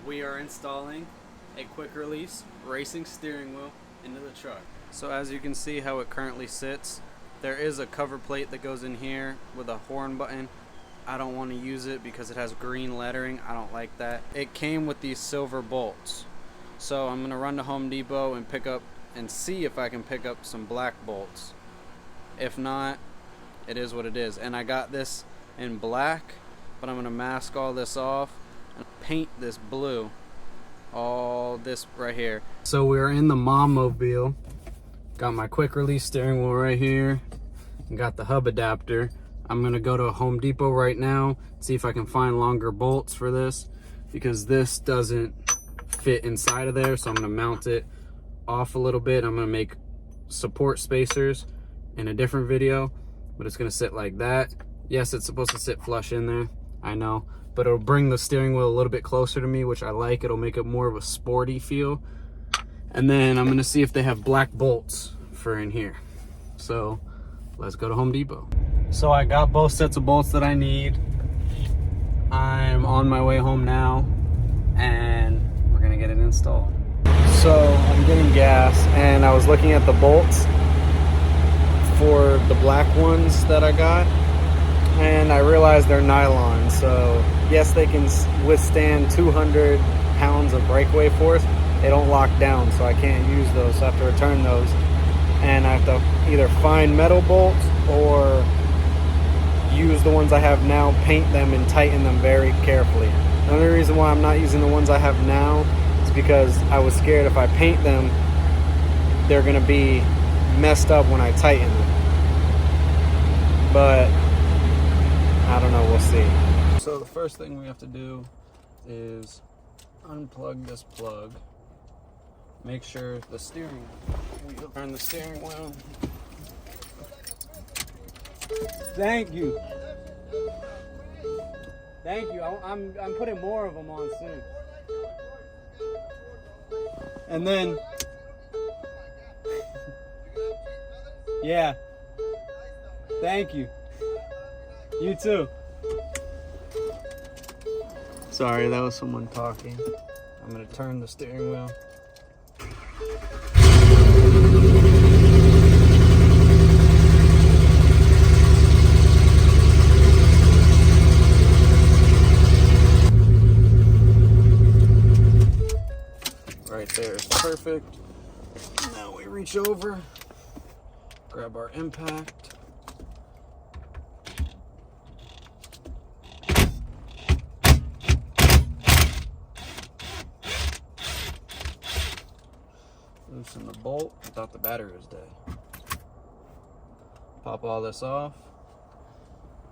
we are installing a quick release racing steering wheel into the truck. So as you can see how it currently sits, there is a cover plate that goes in here with a horn button. I don't want to use it because it has green lettering. I don't like that. It came with these silver bolts. So I'm gonna run to Home Depot and pick up and see if I can pick up some black bolts. If not, it is what it is. And I got this in black, but I'm gonna mask all this off and paint this blue. All this right here. So we're in the Mom Mobile. Got my quick release steering wheel right here. Got the hub adapter. I'm gonna go to Home Depot right now, see if I can find longer bolts for this, because this doesn't fit inside of there. So I'm gonna mount it off a little bit. I'm gonna make support spacers in a different video, but it's gonna sit like that. Yes, it's supposed to sit flush in there, I know, but it'll bring the steering wheel a little bit closer to me, which I like. It'll make it more of a sporty feel. And then I'm gonna see if they have black bolts for in here. So let's go to Home Depot. So I got both sets of bolts that I need. I'm on my way home now and we're gonna get it installed. So I'm getting gas and I was looking at the bolts for the black ones that I got, and I realized they're nylon. So yes, they can withstand 200 pounds of breakaway force. They don't lock down, so I can't use those. So I have to return those, and I have to either find metal bolts or use the ones I have now, paint them and tighten them very carefully. The only reason why I'm not using the ones I have now is because I was scared if I paint them, they're gonna be messed up when I tighten them. But I don't know, we'll see. So the first thing we have to do is unplug this plug. Make sure the steering wheel, turn the steering wheel. Thank you. Thank you. I'm putting more of them on soon. And then, yeah. Thank you. You too. Sorry, that was someone talking. I'm gonna turn the steering wheel. Right there is perfect. Now we reach over, grab our impact. Loosen the bolt. I thought the battery was dead. Pop all this off.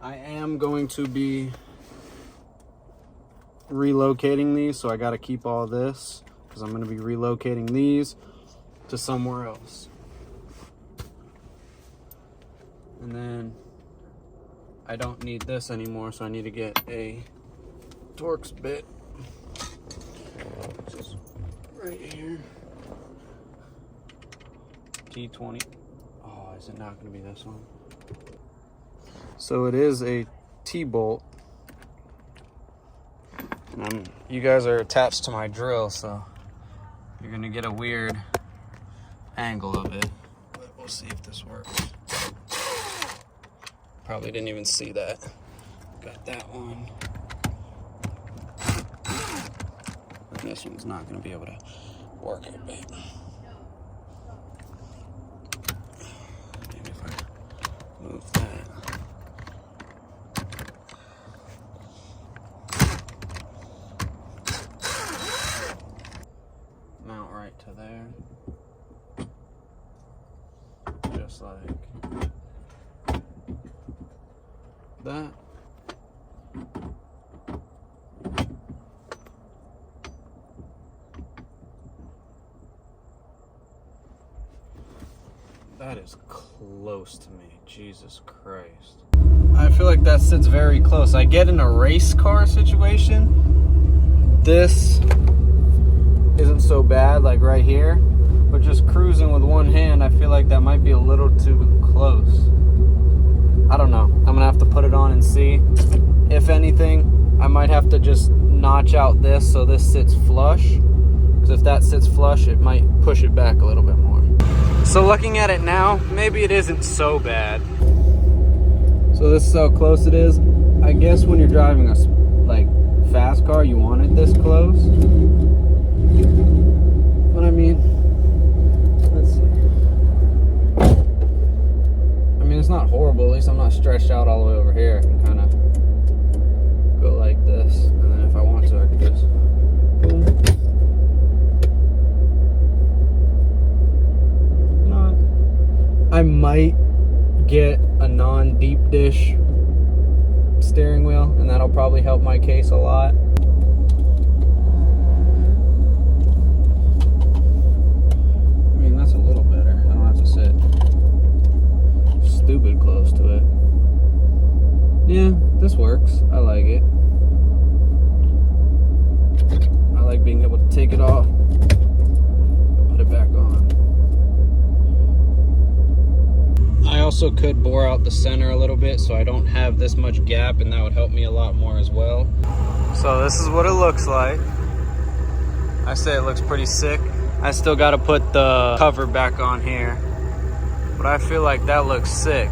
I am going to be relocating these, so I got to keep all this because I'm going to be relocating these to somewhere else. And then I don't need this anymore, so I need to get a Torx bit. Just right here. T20. Oh, is it not going to be this one? So it is a T-bolt. And you guys are attached to my drill, so you're going to get a weird angle of it. But we'll see if this works. Probably didn't even see that. Got that one. And this one's not going to be able to work a bit. Move that. Mount right to there. Just like that. That is close to me. Jesus Christ. I feel like that sits very close. I get in a race car situation, this isn't so bad, like right here, but just cruising with one hand, I feel like that might be a little too close. I don't know. I'm gonna have to put it on and see. If anything, I might have to just notch out this so this sits flush. Because if that sits flush, it might push it back a little bit more. So looking at it now, maybe it isn't so bad. So this is how close it is. I guess when you're driving a like fast car, you want it this close. But I mean, let's see. I mean, it's not horrible. At least I'm not stretched out all the way over here. I can kind of go like this, and then if I want to, I can just boom. I might get a non-deep dish steering wheel, and that'll probably help my case a lot. I mean, that's a little better. I don't have to sit stupid close to it. Yeah, this works. I like it. I like being able to take it off and put it back on. I also could bore out the center a little bit so I don't have this much gap, and that would help me a lot more as well. So this is what it looks like. I say it looks pretty sick. I still got to put the cover back on here, but I feel like that looks sick.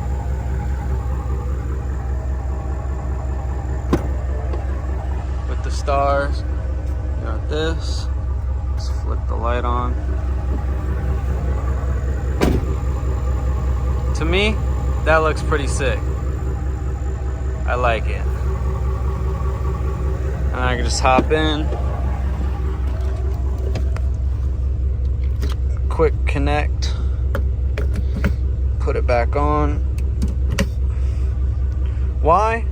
With the stars, got this. Let's flip the light on. To me, that looks pretty sick. I like it. And I can just hop in. Quick connect. Put it back on. Why?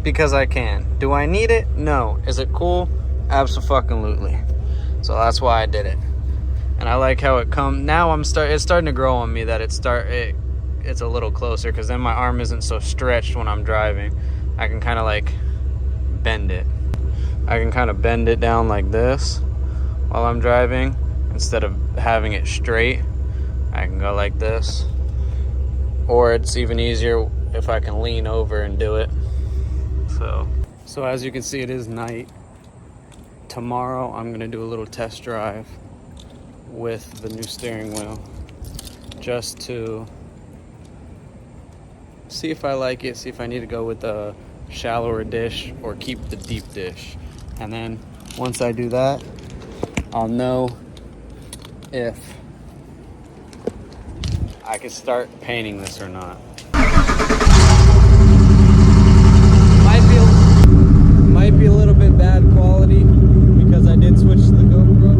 Because I can. Do I need it? No. Is it cool? Abso-fucking-lutely. So that's why I did it. And I like how it comes. Now it's starting to grow on me that it's a little closer, because then my arm isn't so stretched when I'm driving. I can kind of like bend it. I can kind of bend it down like this while I'm driving instead of having it straight. I can go like this. Or it's even easier if I can lean over and do it. So as you can see, it is night. Tomorrow I'm gonna do a little test drive with the new steering wheel, just to see if I like it, see if I need to go with the shallower dish or keep the deep dish. And then once I do that, I'll know if I can start painting this or not. Might be a little bit bad quality because I did switch to the GoPro,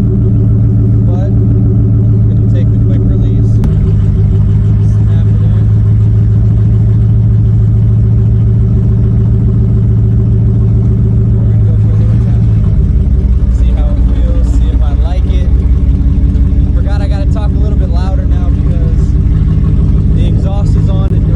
but I'm gonna take the quick release, snap it in. We're gonna go for a little test, see how it feels, see if I like it. Forgot I gotta talk a little bit louder now because the exhaust is on and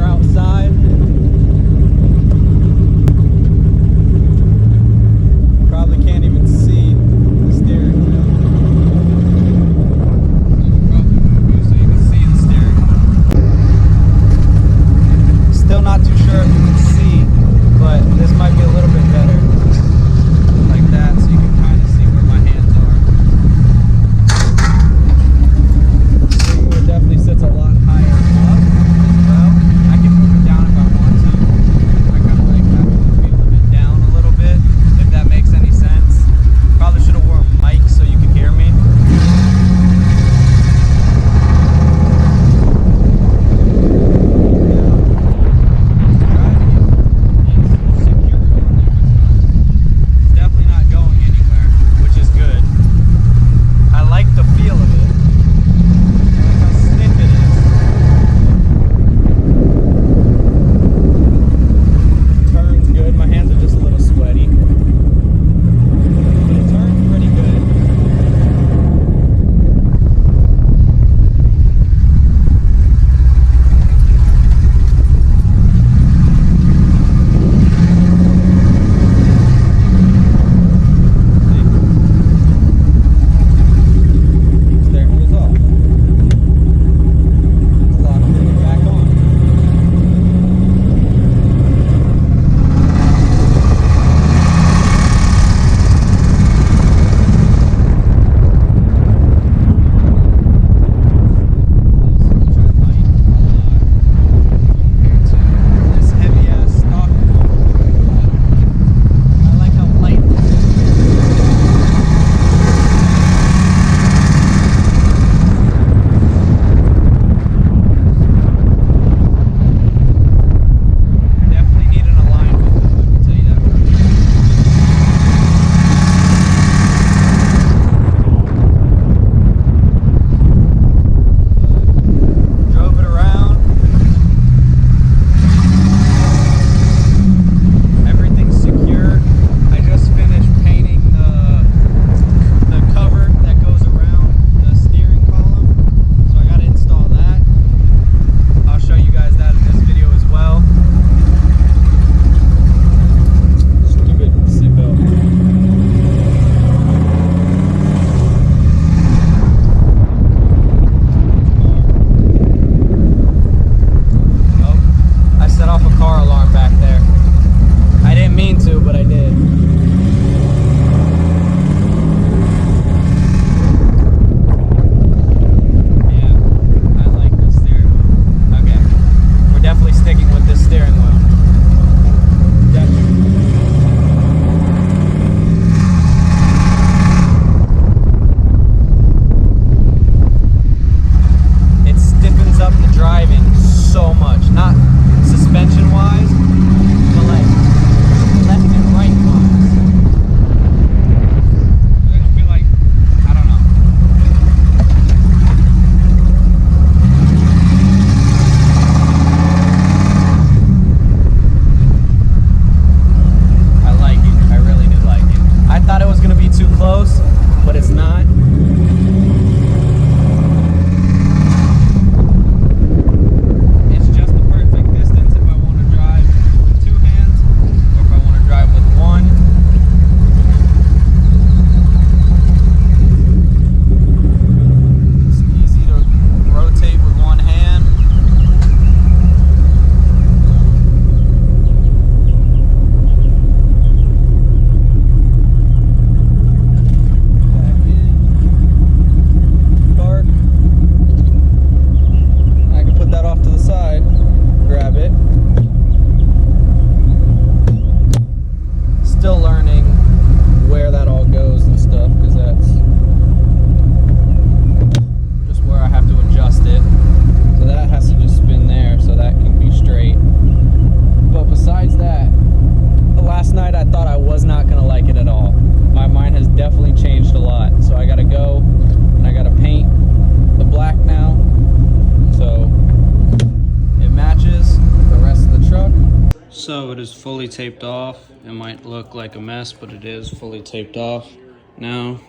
So it is fully taped off. It might look like a mess, but it is fully taped off. Now,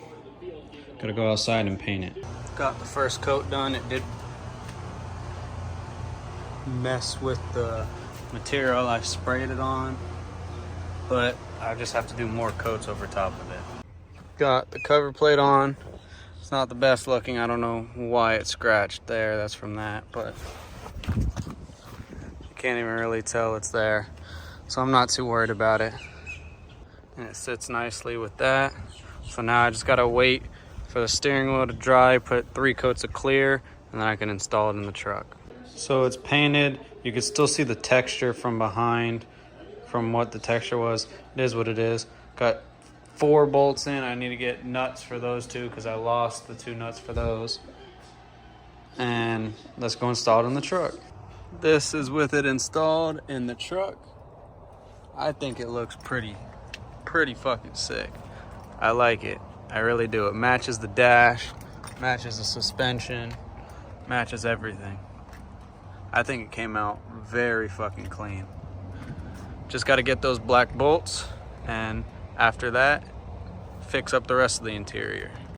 gotta go outside and paint it. Got the first coat done. It did mess with the material I sprayed it on, but I just have to do more coats over top of it. Got the cover plate on. It's not the best looking. I don't know why it scratched there. That's from that, but you can't even really tell it's there. So I'm not too worried about it. And it sits nicely with that. So now I just gotta wait for the steering wheel to dry, put 3 coats of clear, and then I can install it in the truck. So it's painted. You can still see the texture from behind, from what the texture was. It is what it is. Got 4 bolts in. I need to get nuts for those 2 because I lost the 2 nuts for those. And let's go install it in the truck. This is with it installed in the truck. I think it looks pretty fucking sick. I like it. I really do. It matches the dash, matches the suspension, matches everything. I think it came out very fucking clean. Just got to get those black bolts, and after that, fix up the rest of the interior.